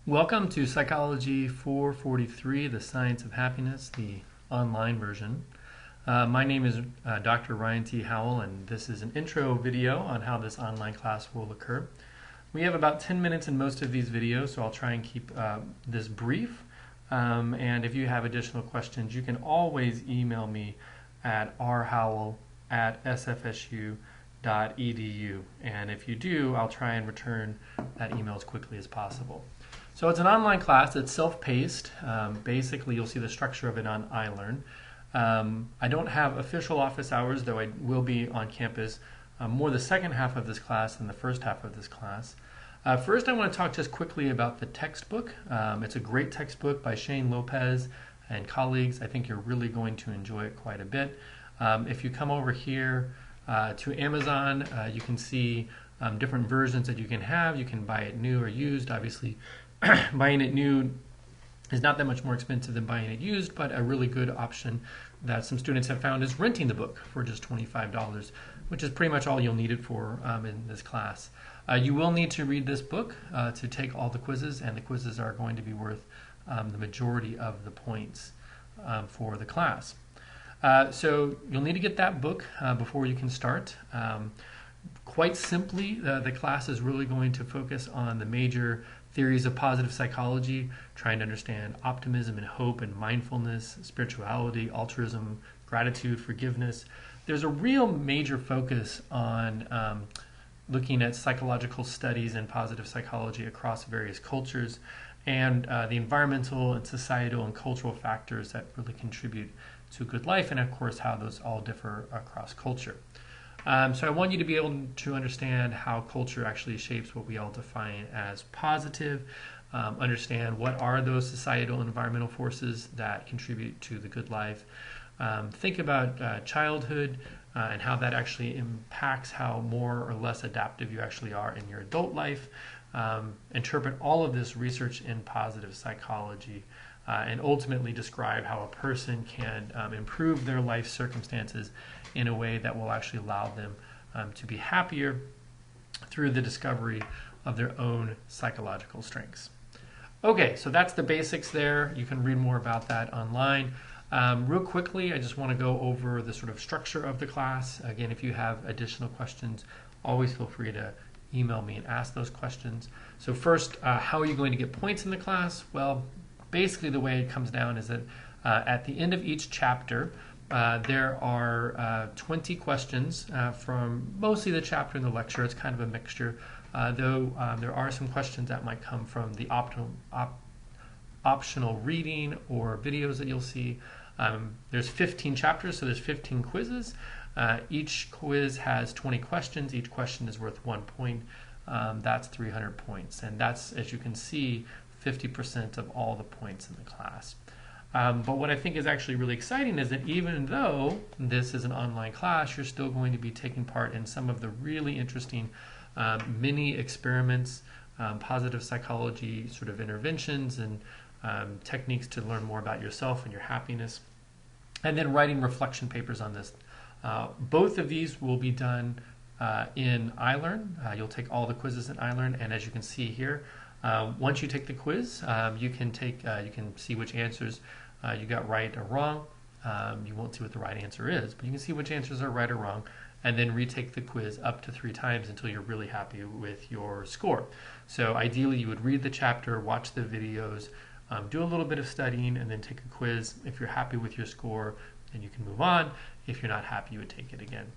Welcome to Psychology 443, The Science of Happiness, the online version. My name is Dr. Ryan T. Howell, and this is an intro video on how this online class will occur. We have about 10 minutes in most of these videos, so I'll try and keep this brief. And if you have additional questions, you can always email me at rhowell@sfsu.edu. And if you do, I'll try and return that email as quickly as possible. So it's an online class. It's self-paced. Basically, you'll see the structure of it on iLearn. I don't have official office hours, though I will be on campus more the second half of this class than the first half of this class. First, I want to talk just quickly about the textbook. It's a great textbook by Shane Lopez and colleagues. I think you're really going to enjoy it quite a bit. If you come over here to Amazon, you can see different versions that you can have. You can buy it new or used. Obviously, buying it new is not that much more expensive than buying it used, but a really good option that some students have found is renting the book for just $25, which is pretty much all you'll need it for in this class. You will need to read this book to take all the quizzes, and the quizzes are going to be worth the majority of the points for the class. So you'll need to get that book before you can start. Quite simply, the class is really going to focus on the major theories of positive psychology, trying to understand optimism and hope and mindfulness, spirituality, altruism, gratitude, forgiveness. There's a real major focus on looking at psychological studies and positive psychology across various cultures and the environmental and societal and cultural factors that really contribute to a good life, and of course how those all differ across culture. So I want you to be able to understand how culture actually shapes what we all define as positive, understand what are those societal and environmental forces that contribute to the good life, think about childhood and how that actually impacts how more or less adaptive you actually are in your adult life, interpret all of this research in positive psychology, and ultimately describe how a person can improve their life circumstances in a way that will actually allow them to be happier through the discovery of their own psychological strengths. Okay, so that's the basics there. You can read more about that online. Real quickly, I just want to go over the sort of structure of the class. Again, if you have additional questions, always feel free to email me and ask those questions. So first, how are you going to get points in the class? Well, basically the way it comes down is that at the end of each chapter, there are 20 questions from mostly the chapter and the lecture. It's kind of a mixture, though there are some questions that might come from the optional reading or videos that you'll see. There's 15 chapters, so there's 15 quizzes. Each quiz has 20 questions. Each question is worth 1 point. That's 300 points, and that's, as you can see, 50% of all the points in the class. But what I think is actually really exciting is that even though this is an online class, you're still going to be taking part in some of the really interesting mini experiments, positive psychology sort of interventions and techniques to learn more about yourself and your happiness, and then writing reflection papers on this. Both of these will be done in iLearn. You'll take all the quizzes in iLearn, and as you can see here, once you take the quiz, you can see which answers you got right or wrong. You won't see what the right answer is, but you can see which answers are right or wrong, and then retake the quiz up to 3 times until you're really happy with your score. So ideally, you would read the chapter, watch the videos, do a little bit of studying, and then take a quiz. If you're happy with your score, then you can move on. If you're not happy, you would take it again.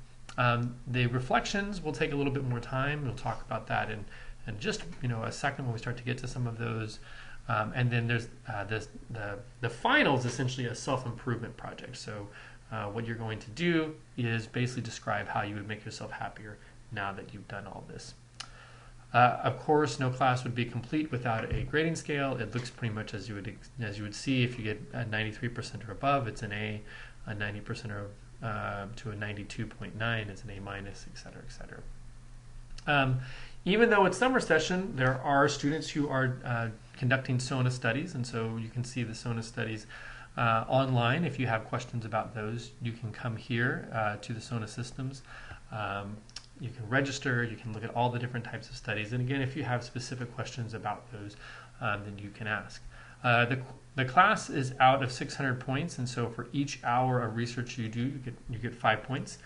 The reflections will take a little bit more time. We'll talk about that in just a second when we start to get to some of those. And then there's the final is essentially a self-improvement project. So what you're going to do is basically describe how you would make yourself happier now that you've done all this. Of course, no class would be complete without a grading scale. It looks pretty much as you would see. If you get a 93% or above, it's an A. A 90% or to a 92.9 is an A minus, et cetera, et cetera. Even though it's summer session, there are students who are conducting SONA studies, and so you can see the SONA studies online. If you have questions about those, you can come here to the SONA systems. You can register, you can look at all the different types of studies, and again, if you have specific questions about those, then you can ask. The class is out of 600 points, and so for each hour of research you do, you get 5 points.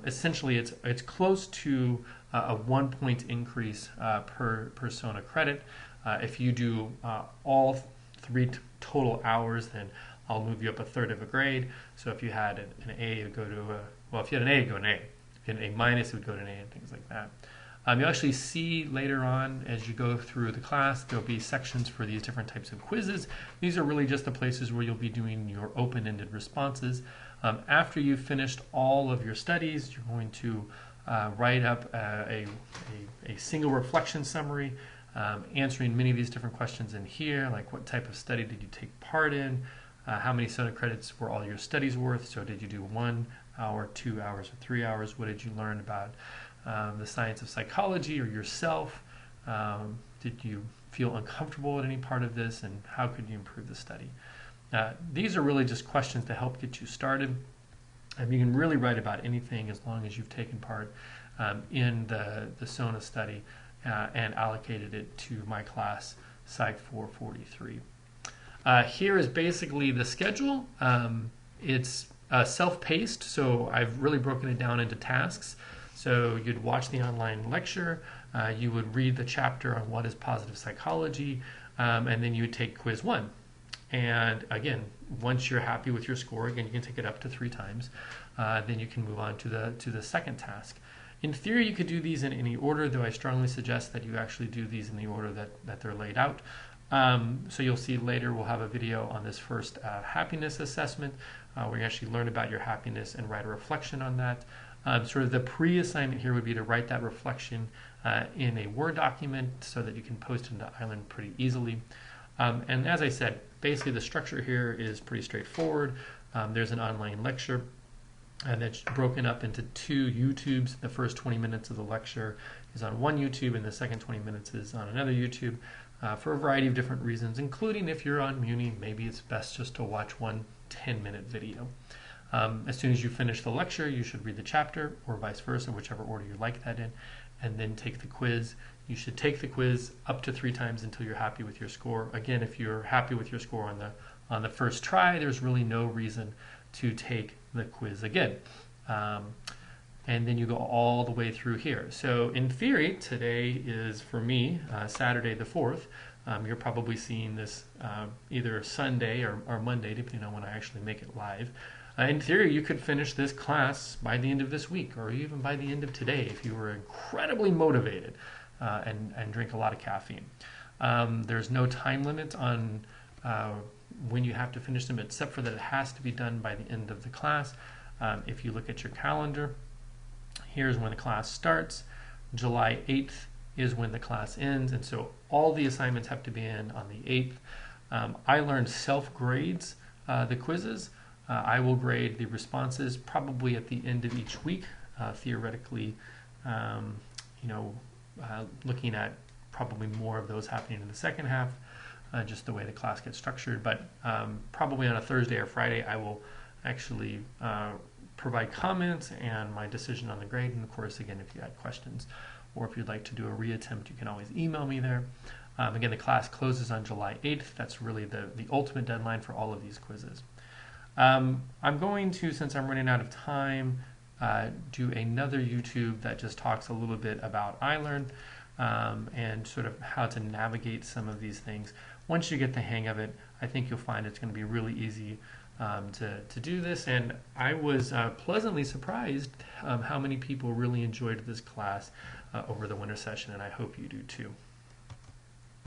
Essentially, it's close to a 1 point increase per persona credit. If you do all 3 total hours, then I'll move you up a third of a grade. So if you had an A, it would go to if you had an A, it would go to an A. If you had an A minus, it would go to an A, and things like that. You'll actually see later on as you go through the class, there'll be sections for these different types of quizzes. These are really just the places where you'll be doing your open-ended responses. After you've finished all of your studies, you're going to write up a single reflection summary, answering many of these different questions in here, like what type of study did you take part in, how many SONA credits were all your studies worth, so did you do 1 hour, 2 hours, or 3 hours, what did you learn about the science of psychology or yourself, did you feel uncomfortable at any part of this, and how could you improve the study. These are really just questions to help get you started. You can really write about anything as long as you've taken part in the SONA study and allocated it to my class, Psych 443. Here is basically the schedule. It's self-paced, so I've really broken it down into tasks. So you'd watch the online lecture, you would read the chapter on what is positive psychology, and then you would take quiz 1. And again, once you're happy with your score, again, you can take it up to 3 times, then you can move on to the second task. In theory, you could do these in any order, though I strongly suggest that you actually do these in the order that they're laid out. So you'll see later we'll have a video on this first happiness assessment, where you actually learn about your happiness and write a reflection on that. Sort of the pre-assignment here would be to write that reflection in a Word document so that you can post it into Island pretty easily. And as I said, basically the structure here is pretty straightforward. There's an online lecture, and that's broken up into 2 YouTubes. The first 20 minutes of the lecture is on one YouTube, and the second 20 minutes is on another YouTube, for a variety of different reasons, including if you're on Muni, maybe it's best just to watch one 10-minute video. As soon as you finish the lecture, you should read the chapter, or vice versa, whichever order you like that in, and then take the quiz. You should take the quiz up to 3 times until you're happy with your score. Again, if you're happy with your score on the first try, there's really no reason to take the quiz again. And then you go all the way through here. So in theory, today is, for me, Saturday the 4th. You're probably seeing this either Sunday or Monday, depending on when I actually make it live. In theory, you could finish this class by the end of this week, or even by the end of today if you were incredibly motivated and drink a lot of caffeine. There's no time limit on when you have to finish them, except for that it has to be done by the end of the class. If you look at your calendar, here's when the class starts. July 8th is when the class ends, and so all the assignments have to be in on the 8th. I learned self-grades the quizzes. I will grade the responses probably at the end of each week, theoretically, looking at probably more of those happening in the second half, just the way the class gets structured. But probably on a Thursday or Friday, I will actually provide comments and my decision on the grade. And of course, again, if you had questions or if you'd like to do a reattempt, you can always email me there. Again, the class closes on July 8th. That's really the ultimate deadline for all of these quizzes. I'm going to, since I'm running out of time, do another YouTube that just talks a little bit about iLearn and sort of how to navigate some of these things. Once you get the hang of it, I think you'll find it's going to be really easy to do this. And I was pleasantly surprised how many people really enjoyed this class over the winter session, and I hope you do too.